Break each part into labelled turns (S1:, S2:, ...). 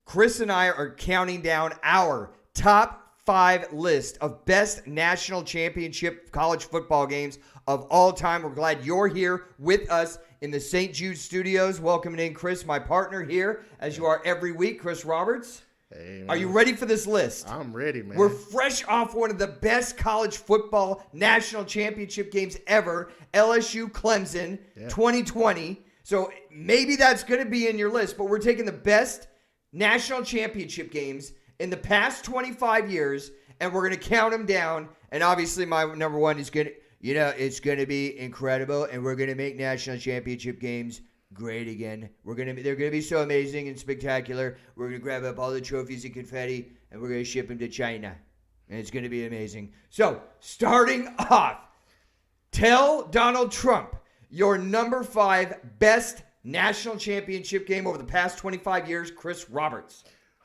S1: Chris and I are counting down our top 5 list of best national championship college football games of all time. We're glad you're here with us in the St. Jude studios. Welcoming in Chris, my partner here, as you are every week, Chris Roberts.
S2: Hey,
S1: are you ready for this list?
S2: I'm ready, man.
S1: We're fresh off one of the best college football national championship games ever, LSU Clemson 2020. So maybe that's going to be in your list, but we're taking the best national championship games in the past 25 years, and we're going to count them down. And obviously my number one is going to, it's going to be incredible, and we're going to make national championship games great again. They're going to be so amazing and spectacular. We're going to grab up all the trophies and confetti, and we're going to ship them to China. And it's going to be amazing. So, starting off, tell Donald Trump your number 5 best national championship game over the past 25 years, Chris Roberts.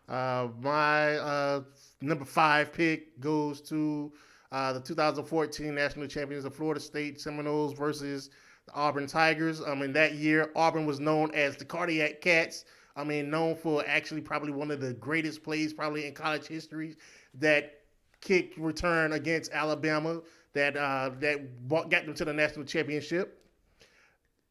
S2: My number 5 pick goes to the 2014 national champions of Florida State Seminoles versus the Auburn Tigers. In that year, Auburn was known as the Cardiac Cats. Known for actually probably one of the greatest plays probably in college history. That kick return against Alabama that got them to the national championship.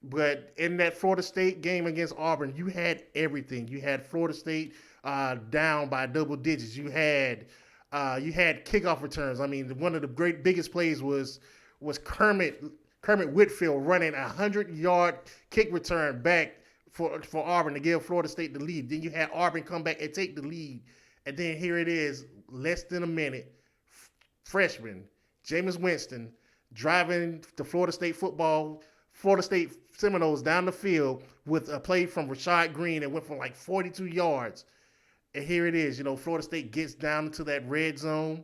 S2: But in that Florida State game against Auburn, you had everything. You had Florida State down by double digits. You had kickoff returns. One of the biggest plays was Kermit Whitfield running a 100-yard kick return back for Auburn to give Florida State the lead. Then you had Auburn come back and take the lead. And then here it is, less than a minute, freshman Jameis Winston driving the Florida State Seminoles down the field with a play from Rashad Green that went for like 42 yards. And here it is, Florida State gets down into that red zone.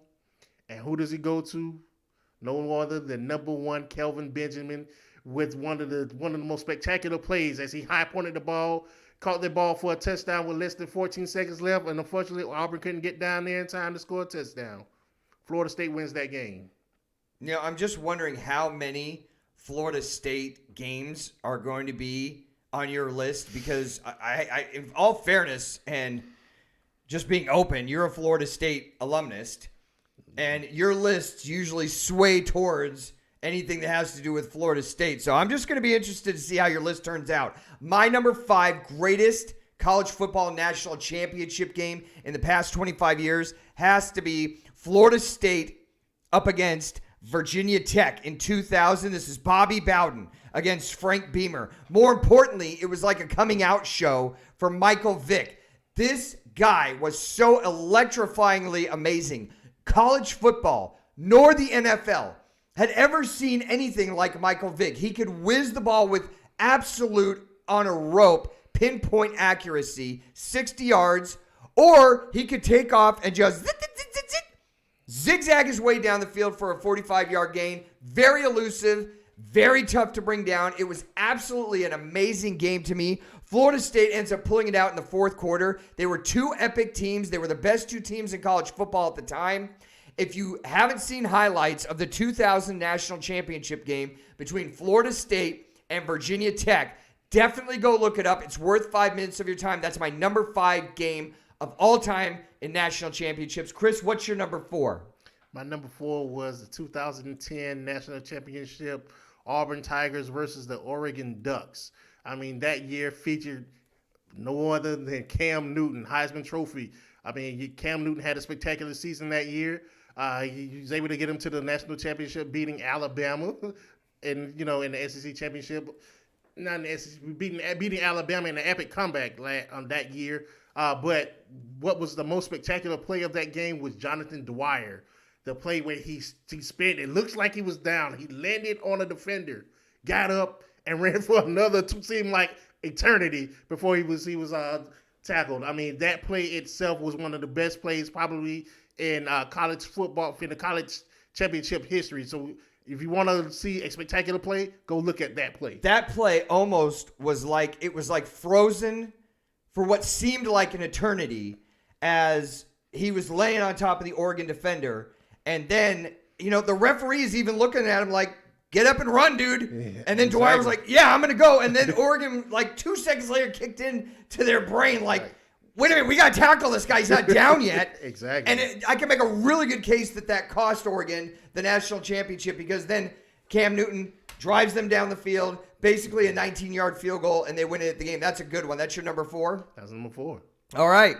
S2: And who does he go to? No other than number 1 Kelvin Benjamin with one of the most spectacular plays as he high pointed the ball, caught the ball for a touchdown with less than 14 seconds left, and unfortunately Auburn couldn't get down there in time to score a touchdown. Florida State wins that game.
S1: I'm just wondering how many Florida State games are going to be on your list, because I in all fairness and just being open, you're a Florida State alumnus. And your lists usually sway towards anything that has to do with Florida State. So I'm just going to be interested to see how your list turns out. My number 5 greatest college football national championship game in the past 25 years has to be Florida State up against Virginia Tech in 2000. This is Bobby Bowden against Frank Beamer. More importantly, it was like a coming out show for Michael Vick. This guy was so electrifyingly amazing. College football, nor the NFL, had ever seen anything like Michael Vick. He could whiz the ball with absolute, on a rope, pinpoint accuracy, 60 yards, or he could take off and just zigzag his way down the field for a 45-yard gain. Very elusive, very tough to bring down. It was absolutely an amazing game to me. Florida State ends up pulling it out in the fourth quarter. They were 2 epic teams. They were the best 2 teams in college football at the time. If you haven't seen highlights of the 2000 national championship game between Florida State and Virginia Tech, definitely go look it up. It's worth 5 minutes of your time. That's my number 5 game of all time in national championships. Chris, what's your number 4?
S2: My number 4 was the 2010 national championship, Auburn Tigers versus the Oregon Ducks. That year featured no other than Cam Newton, Heisman Trophy. Cam Newton had a spectacular season that year. He was able to get him to the national championship, beating Alabama, in the SEC championship. Not in the SEC, beating Alabama in an epic comeback that year. But what was the most spectacular play of that game was Jonathan Dwyer. The play where he spin. It looks like he was down. He landed on a defender, got up, and ran for another, seemed like eternity before he was tackled. That play itself was one of the best plays probably in college football, in the college championship history. So if you want to see a spectacular play, go look at that play.
S1: That play almost was like frozen for what seemed like an eternity as he was laying on top of the Oregon defender. And then, the referee is even looking at him like, get up and run, dude. Yeah, and then Dwyer was like, yeah, I'm going to go. And then Oregon, 2 seconds later, kicked in to their brain like, wait a minute, we got to tackle this guy. He's not down yet.
S2: Exactly.
S1: And I can make a really good case that cost Oregon the national championship, because then Cam Newton drives them down the field, basically a 19-yard field goal, and they win it at the game. That's a good one. That's your number 4?
S2: That's number 4.
S1: All right.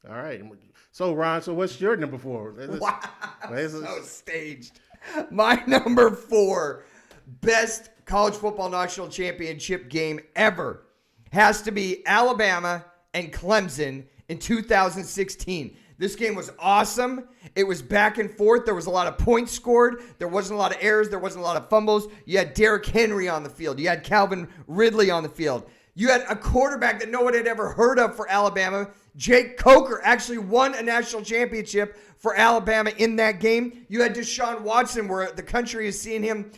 S2: All right. So, Ron, what's your number 4?
S1: Wow. So staged. My number 4 best college football national championship game ever has to be Alabama and Clemson in 2016. This game was awesome. It was back and forth. There was a lot of points scored. There wasn't a lot of errors. There wasn't a lot of fumbles. You had Derrick Henry on the field. You had Calvin Ridley on the field. You had a quarterback that no one had ever heard of for Alabama. Jake Coker actually won a national championship for Alabama in that game. You had Deshaun Watson, where the country is seeing him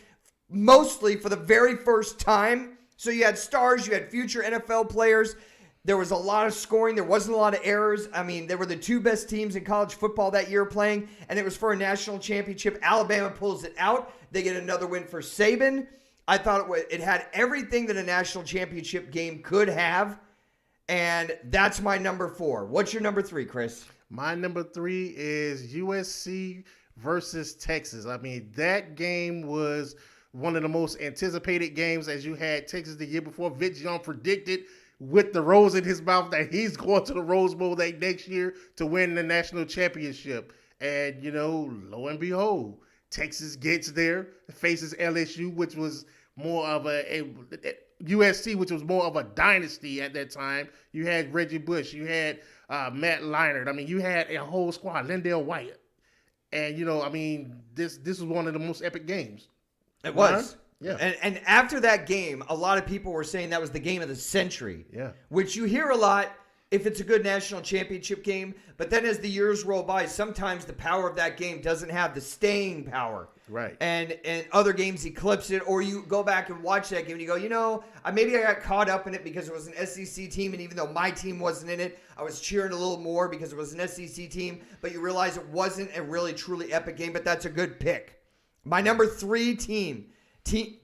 S1: mostly for the very first time. So you had stars, you had future NFL players. There was a lot of scoring. There wasn't a lot of errors. I mean, they were the 2 best teams in college football that year playing, and it was for a national championship. Alabama pulls it out. They get another win for Saban. I thought it had everything that a national championship game could have, and that's my number 4. What's your number 3, Chris?
S2: My number 3 is USC versus Texas. I mean, that game was one of the most anticipated games, as you had Texas the year before. Vince Young predicted with the rose in his mouth that he's going to the Rose Bowl that next year to win the national championship. And, lo and behold, Texas gets there, faces LSU, which was more of a USC, which was more of a dynasty at that time. You had Reggie Bush. You had Matt Leinart. I mean, you had a whole squad, Lindell White. And, this was one of the most epic games.
S1: It was.
S2: Yeah.
S1: And after that game, a lot of people were saying that was the game of the century.
S2: Yeah.
S1: Which you hear a lot if it's a good national championship game. But then as the years roll by, sometimes the power of that game doesn't have the staying power.
S2: Right.
S1: And other games eclipse it, or you go back and watch that game and you go, maybe I got caught up in it because it was an SEC team, and even though my team wasn't in it, I was cheering a little more because it was an SEC team, but you realize it wasn't a really, truly epic game, but that's a good pick. My number 3 team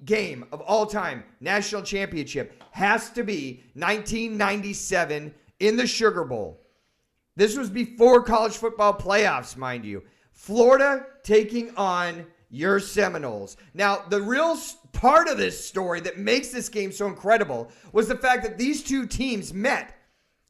S1: game of all time, national championship, has to be 1997 in the Sugar Bowl. This was before college football playoffs, mind you. Florida taking on your Seminoles. Now, the real part of this story that makes this game so incredible was the fact that these 2 teams met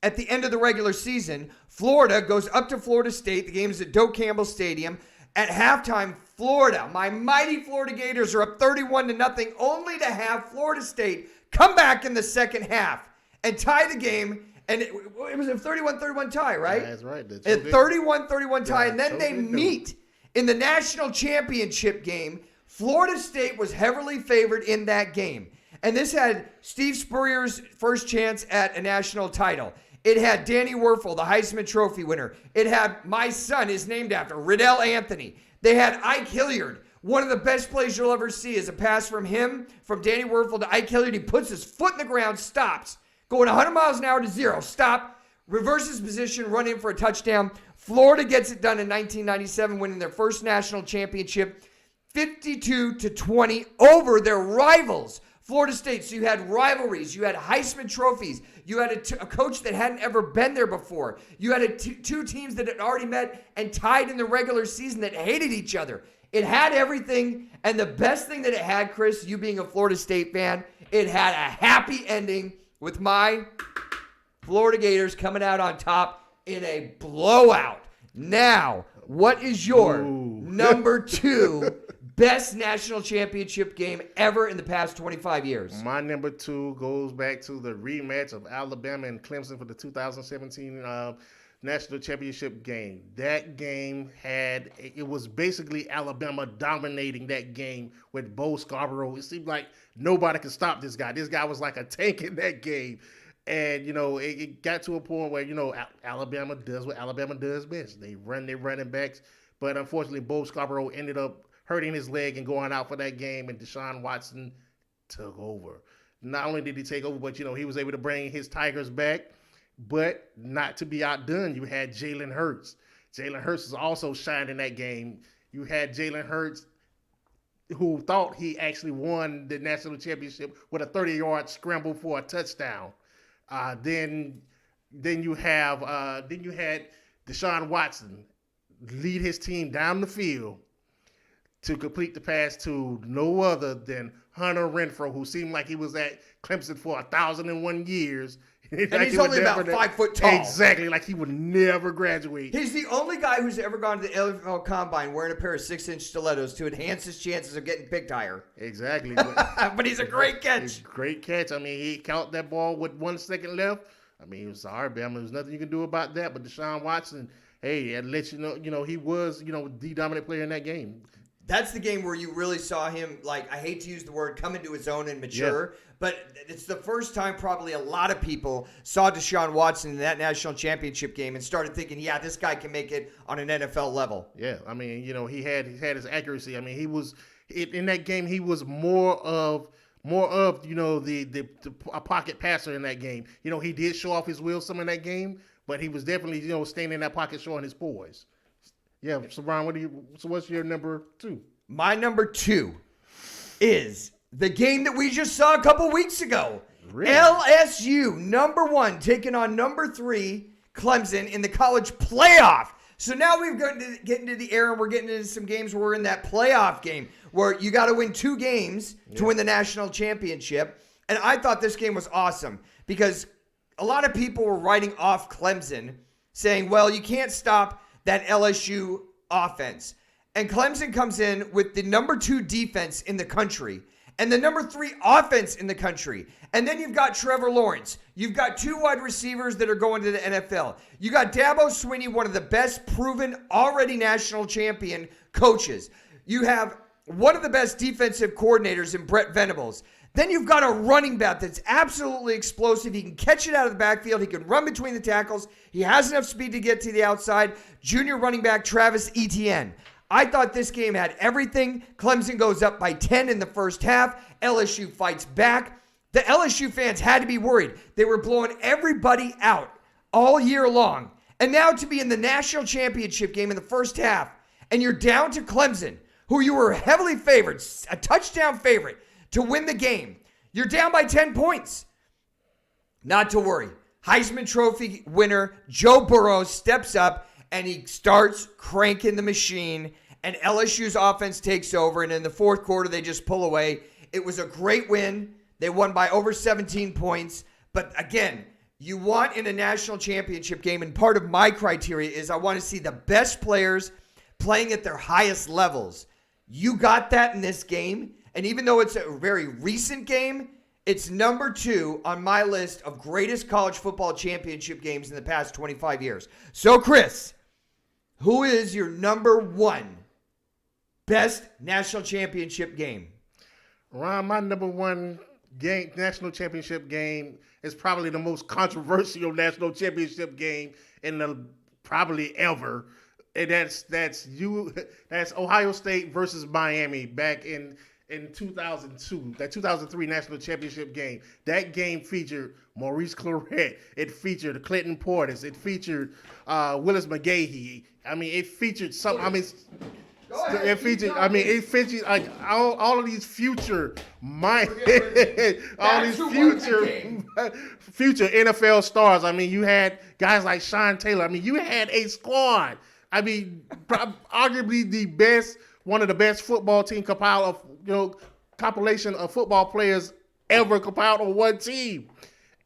S1: at the end of the regular season. Florida goes up to Florida State. The game is at Doak Campbell Stadium. At halftime, Florida, my mighty Florida Gators, are up 31-0, only to have Florida State come back in the second half and tie the game. And it was a 31-31 tie, right?
S2: Yeah, that's right.
S1: A 31-31 tie.
S2: Yeah,
S1: and then they meet in the national championship game. Florida State was heavily favored in that game. And this had Steve Spurrier's first chance at a national title. It had Danny Werfel, the Heisman Trophy winner. It had my son is named after, Riddell Anthony. They had Ike Hilliard. One of the best plays you'll ever see is a pass from him, from Danny Werfel to Ike Hilliard. He puts his foot in the ground, stops, going 100 miles an hour to 0, stop, reverses position, run in for a touchdown. Florida gets it done in 1997, winning their first national championship, 52-20 over their rivals, Florida State. So you had rivalries, you had Heisman trophies, you had a coach that hadn't ever been there before, you had 2 teams that had already met and tied in the regular season that hated each other. It had everything, and the best thing that it had, Chris, you being a Florida State fan, it had a happy ending with my Florida Gators coming out on top in a blowout. Now, what is your number 2 best national championship game ever in the past 25 years?
S2: My number 2 goes back to the rematch of Alabama and Clemson for the 2017 national championship game. That game it was basically Alabama dominating that game with Bo Scarborough. It seemed like nobody could stop this guy. This guy was like a tank in that game. And, it got to a point where, Alabama does what Alabama does best. They run their running backs. But unfortunately, Bo Scarborough ended up hurting his leg and going out for that game, and Deshaun Watson took over. Not only did he take over, but, he was able to bring his Tigers back. But not to be outdone, you had Jalen Hurts. Jalen Hurts is also shined in that game. You had Jalen Hurts, who thought he actually won the national championship with a 30-yard scramble for a touchdown. Then Then you had Deshaun Watson lead his team down the field to complete the pass to no other than Hunter Renfrow, who seemed like he was at Clemson for 1,001 years.
S1: And
S2: like
S1: he's only about 5 foot tall.
S2: Exactly, like he would never graduate.
S1: He's the only guy who's ever gone to the NFL Combine wearing a pair of 6-inch stilettos to enhance his chances of getting picked higher.
S2: Exactly.
S1: But he's a great catch.
S2: Great catch. I mean, he caught that ball with 1 second left. I mean, it was sorry, but there's nothing you can do about that. But Deshaun Watson, hey, that lets you know, he was, the dominant player in that game.
S1: That's the game where you really saw him, like, I hate to use the word, come into his own and mature, but it's the first time probably a lot of people saw Deshaun Watson in that national championship game and started thinking, yeah, this guy can make it on an NFL level.
S2: Yeah, I mean, he had his accuracy. I mean, he was in that game. He was more of the a pocket passer in that game. He did show off his wheels some in that game, but he was definitely staying in that pocket, showing his poise. Yeah, so Ron, what's your number 2?
S1: My number 2 is the game that we just saw a couple weeks ago. Really? LSU, number 1, taking on number 3, Clemson, in the college playoff. So now we've got to get into the era, and we're getting into some games where we're in that playoff game where you got to win 2 games to win the national championship. And I thought this game was awesome because a lot of people were writing off Clemson, saying, well, you can't stop that LSU offense. And Clemson comes in with the number 2 defense in the country and the number 3 offense in the country. And then you've got Trevor Lawrence. You've got 2 wide receivers that are going to the NFL. You got Dabo Swinney, one of the best proven already national champion coaches. You have one of the best defensive coordinators in Brett Venables. Then you've got a running back that's absolutely explosive. He can catch it out of the backfield. He can run between the tackles. He has enough speed to get to the outside. Junior running back Travis Etienne. I thought this game had everything. Clemson goes up by 10 in the first half. LSU fights back. The LSU fans had to be worried. They were blowing everybody out all year long. And now to be in the national championship game in the first half, and you're down to Clemson, who you were heavily favored, a touchdown favorite, to win the game. You're down by 10 points. Not to worry. Heisman Trophy winner Joe Burrow steps up and he starts cranking the machine, and LSU's offense takes over, and in the fourth quarter they just pull away. It was a great win. They won by over 17 points. But again, you want in a national championship game, and part of my criteria is I want to see the best players playing at their highest levels. You got that in this game. And even though it's a very recent game, it's number 2 on my list of greatest college football championship games in the past 25 years. So, Chris, who is your number 1 best national championship game?
S2: Ron, my number 1 national championship game is probably the most controversial national championship game in the probably ever. And that's Ohio State versus Miami back in 2002, that 2003 national championship game. That game featured Maurice Claret. It featured Clinton Portis. It featured Willis McGahee. I mean, it featured some. I mean, it featured like all of these future future NFL stars. I mean, you had guys like Sean Taylor. I mean, you had a squad. I mean, arguably one of the best football team compilation of football players ever compiled on one team.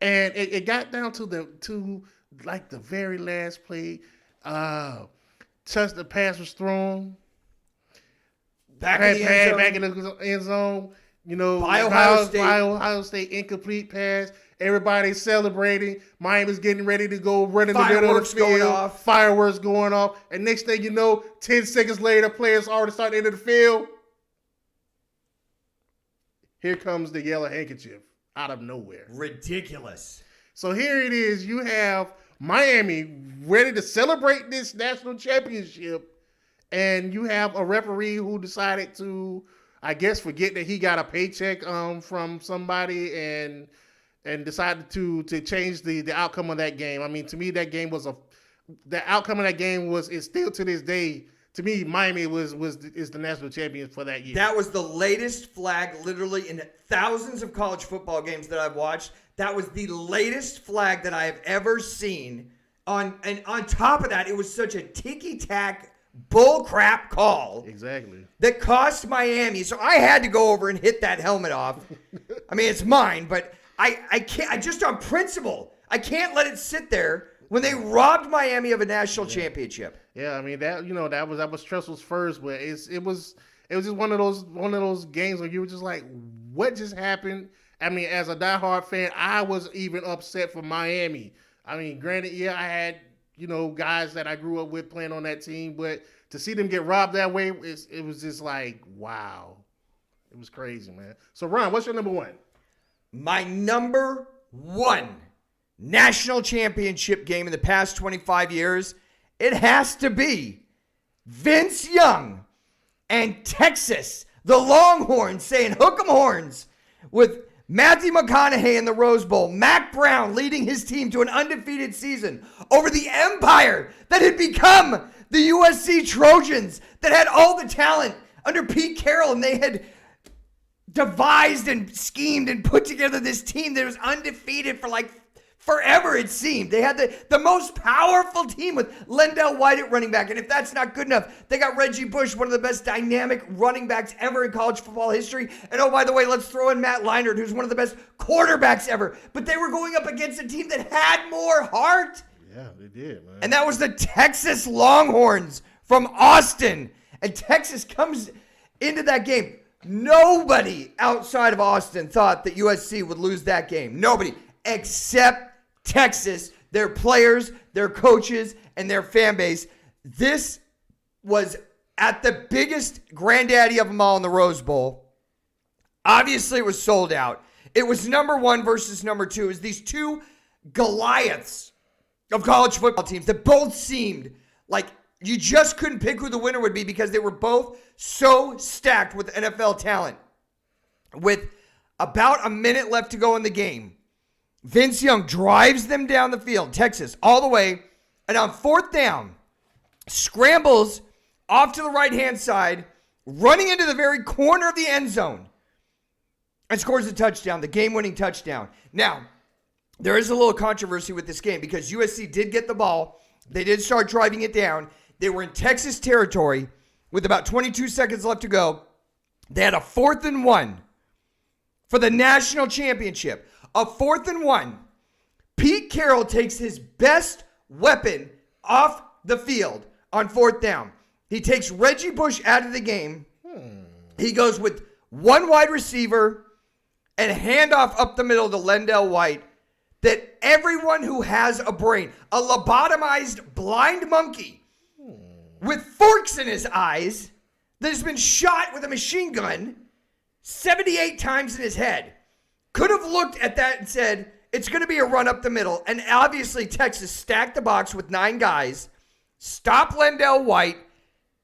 S2: And it got down to the very last play. The pass was thrown. Back in the end zone. By Ohio State incomplete pass. Everybody's celebrating. Miami's getting ready to go run in the middle of the field. Fireworks going off. And next thing you know, 10 seconds later, players already start into the field. Here comes the yellow handkerchief out of nowhere.
S1: Ridiculous.
S2: So here it is. You have Miami ready to celebrate this national championship. And you have a referee who decided to, I guess, forget that he got a paycheck from somebody and decided to change the outcome of that game. I mean, to me, that game was the outcome of that game is still to this day. To me, Miami is the national champion for that year.
S1: That was the latest flag, literally in thousands of college football games that I've watched. That was the latest flag that I have ever seen. And on top of that, it was such a ticky-tack bull crap call.
S2: Exactly.
S1: That cost Miami. So I had to go over and hit that helmet off. I mean, it's mine, but I can't. I just on principle, I can't let it sit there when they robbed Miami of a national championship.
S2: Yeah, I mean that was Tressel's first, but it was just one of those games where you were just like, what just happened? I mean, as a diehard fan, I was even upset for Miami. I mean, granted, yeah, I had guys that I grew up with playing on that team, but to see them get robbed that way, it was just like, wow, it was crazy, man. So, Ron, what's your number one?
S1: My number one national championship game in the past 25 years, it has to be Vince Young and Texas, the Longhorns, saying hook 'em horns, with Matthew McConaughey in the Rose Bowl, Mac Brown leading his team to an undefeated season over the empire that had become the USC Trojans, that had all the talent under Pete Carroll, and they had devised and schemed and put together this team that was undefeated for like forever, it seemed. They had the most powerful team with Lendell White at running back. And if that's not good enough, they got Reggie Bush, one of the best dynamic running backs ever in college football history. And oh, by the way, let's throw in Matt Leinart, who's one of the best quarterbacks ever. But they were going up against a team that had more heart.
S2: Yeah, they did, man.
S1: And that was the Texas Longhorns from Austin. And Texas comes into that game. Nobody outside of Austin thought that USC would lose that game. Nobody, except Texas, their players, their coaches, and their fan base. This was at the biggest granddaddy of them all in the Rose Bowl. Obviously, it was sold out. It was number one versus number two. It was these two Goliaths of college football teams that both seemed like you just couldn't pick who the winner would be because they were both so stacked with NFL talent. With about a minute left to go in the game, Vince Young drives them down the field, Texas, all the way, and on fourth down, scrambles off to the right-hand side, running into the very corner of the end zone, and scores a touchdown, the game-winning touchdown. Now, there is a little controversy with this game because USC did get the ball. They did start driving it down. They were in Texas territory with about 22 seconds left to go. They had a 4th and 1 for the national championship. A 4th and 1. Pete Carroll takes his best weapon off the field on 4th down. He takes Reggie Bush out of the game. He goes with one wide receiver and handoff up the middle to Lendell White, that everyone who has a brain, a lobotomized blind monkey with forks in his eyes that has been shot with a machine gun 78 times in his head, could have looked at that and said, it's going to be a run up the middle. And obviously Texas stacked the box with 9 guys, stop Lendell White,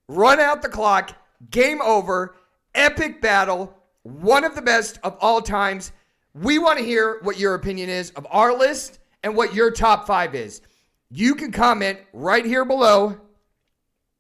S1: run out the clock, game over, epic battle, one of the best of all times. We want to hear what your opinion is of our list and what your top 5 is. You can comment right here below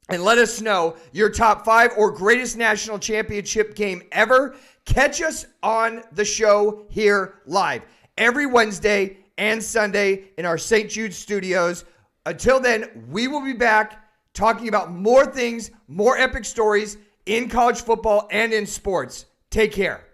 S1: and let us know your top 5 or greatest national championship game ever. Catch us on the show here live every Wednesday and Sunday in our St. Jude studios. Until then, we will be back talking about more things, more epic stories in college football and in sports. Take care.